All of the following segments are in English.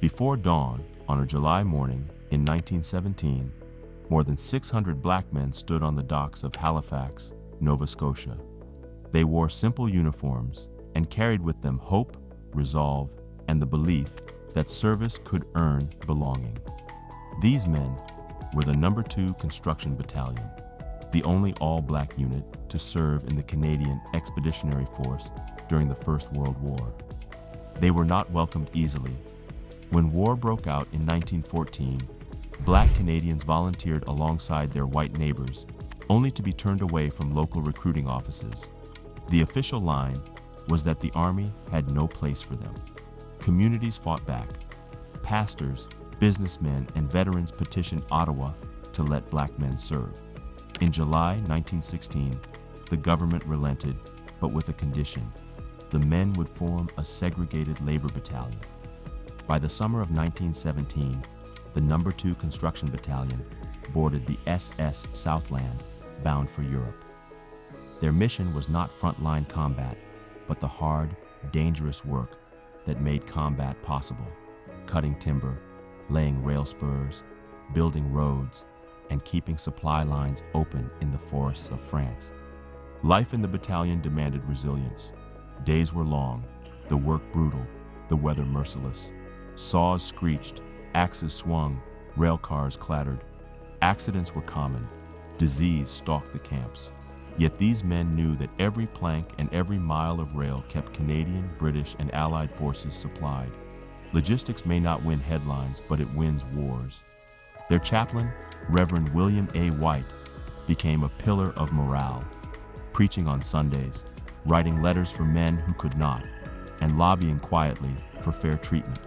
Before dawn, on a July morning in 1917, more than 600 black men stood on the docks of Halifax, Nova Scotia. They wore simple uniforms and carried with them hope, resolve, and the belief that service could earn belonging. These men were the No. 2 Construction Battalion, the only all-black unit to serve in the Canadian Expeditionary Force during the First World War. They were not welcomed easily. When war broke out in 1914, black Canadians volunteered alongside their white neighbors, only to be turned away from local recruiting offices. The official line was that the Army had no place for them. Communities fought back. Pastors, businessmen, and veterans petitioned Ottawa to let black men serve. In July 1916, the government relented, but with a condition: the men would form a segregated labor battalion. By the summer of 1917, the No. 2 Construction Battalion boarded the SS Southland, bound for Europe. Their mission was not frontline combat, but the hard, dangerous work that made combat possible: cutting timber, laying rail spurs, building roads, and keeping supply lines open in the forests of France. Life in the battalion demanded resilience. Days were long, the work brutal, the weather merciless. Saws screeched, axes swung, rail cars clattered. Accidents were common. Disease stalked the camps. Yet these men knew that every plank and every mile of rail kept Canadian, British, and Allied forces supplied. Logistics may not win headlines, but it wins wars. Their chaplain, Reverend William A. White, became a pillar of morale, preaching on Sundays, writing letters for men who could not, and lobbying quietly for fair treatment.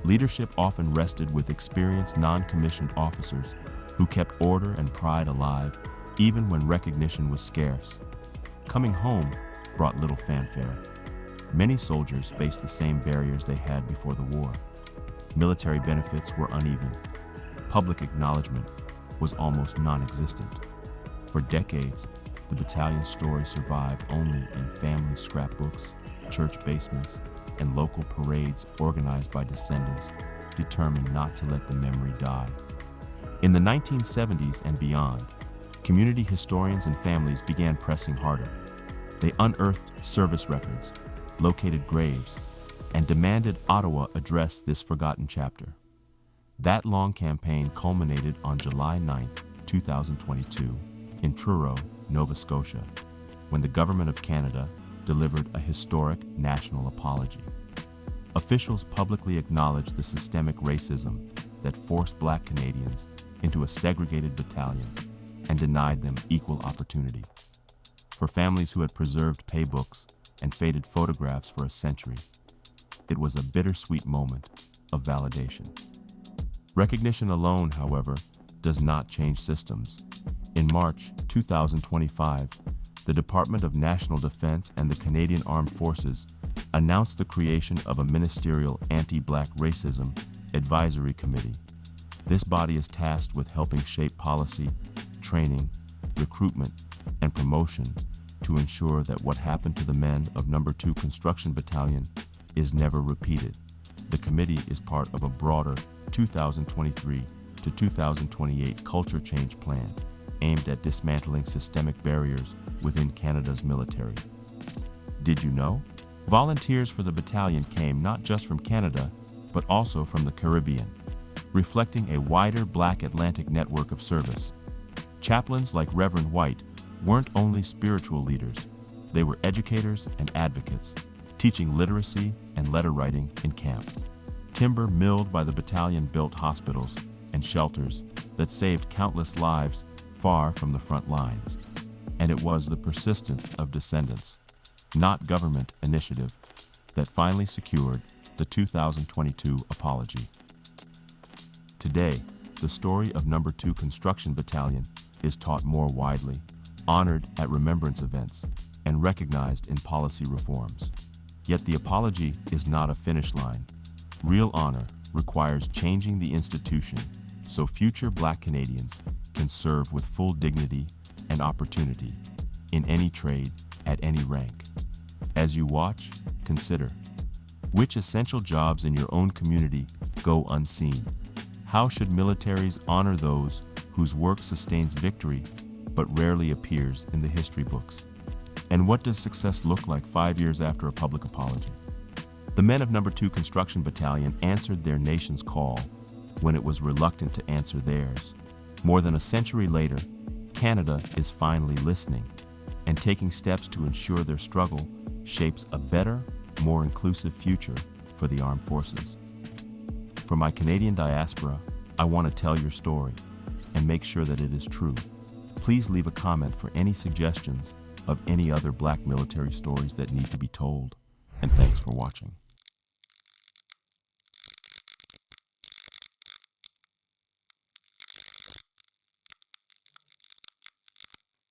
Leadership often rested with experienced non-commissioned officers who kept order and pride alive even when recognition was scarce. Coming home brought little fanfare. Many soldiers faced the same barriers they had before the war. Military benefits were uneven. Public acknowledgement was almost non-existent. For decades, the battalion's story survived only in family scrapbooks, church basements, and local parades organized by descendants determined not to let the memory die. In the 1970s and beyond, community historians and families began pressing harder. They unearthed service records, located graves, and demanded Ottawa address this forgotten chapter. That long campaign culminated on July 9, 2022, in Truro, Nova Scotia, when the Government of Canada delivered a historic national apology. Officials publicly acknowledged the systemic racism that forced black Canadians into a segregated battalion and denied them equal opportunity. For families who had preserved paybooks and faded photographs for a century, it was a bittersweet moment of validation. Recognition alone, however, does not change systems. In March 2025, the Department of National Defense and the Canadian Armed Forces announced the creation of a ministerial anti-black racism advisory committee. This body is tasked with helping shape policy, training, recruitment, and promotion to ensure that what happened to the men of No. 2 Construction Battalion is never repeated. The committee is part of a broader 2023 to 2028 culture change plan aimed at dismantling systemic barriers within Canada's military. Did you know? Volunteers for the battalion came not just from Canada, but also from the Caribbean, reflecting a wider Black Atlantic network of service. Chaplains like Reverend White weren't only spiritual leaders, they were educators and advocates, teaching literacy and letter writing in camp. Timber milled by the battalion built hospitals and shelters that saved countless lives far from the front lines. And it was the persistence of descendants, not government initiative, that finally secured the 2022 apology. Today, the story of No. 2 Construction Battalion is taught more widely, honored at remembrance events, and recognized in policy reforms. Yet the apology is not a finish line. Real honor requires changing the institution so future Black Canadians can serve with full dignity and opportunity in any trade, at any rank. As you watch, consider, Which essential jobs in your own community go unseen? How should militaries honor those whose work sustains victory but rarely appears in the history books? And what does success look like 5 years after a public apology? The men of No. 2 Construction Battalion answered their nation's call when it was reluctant to answer theirs. More than a century later, Canada is finally listening and taking steps to ensure their struggle shapes a better, more inclusive future for the armed forces. For my Canadian diaspora, I want to tell your story and make sure that it is true. Please leave a comment for any suggestions of any other Black military stories that need to be told. And thanks for watching.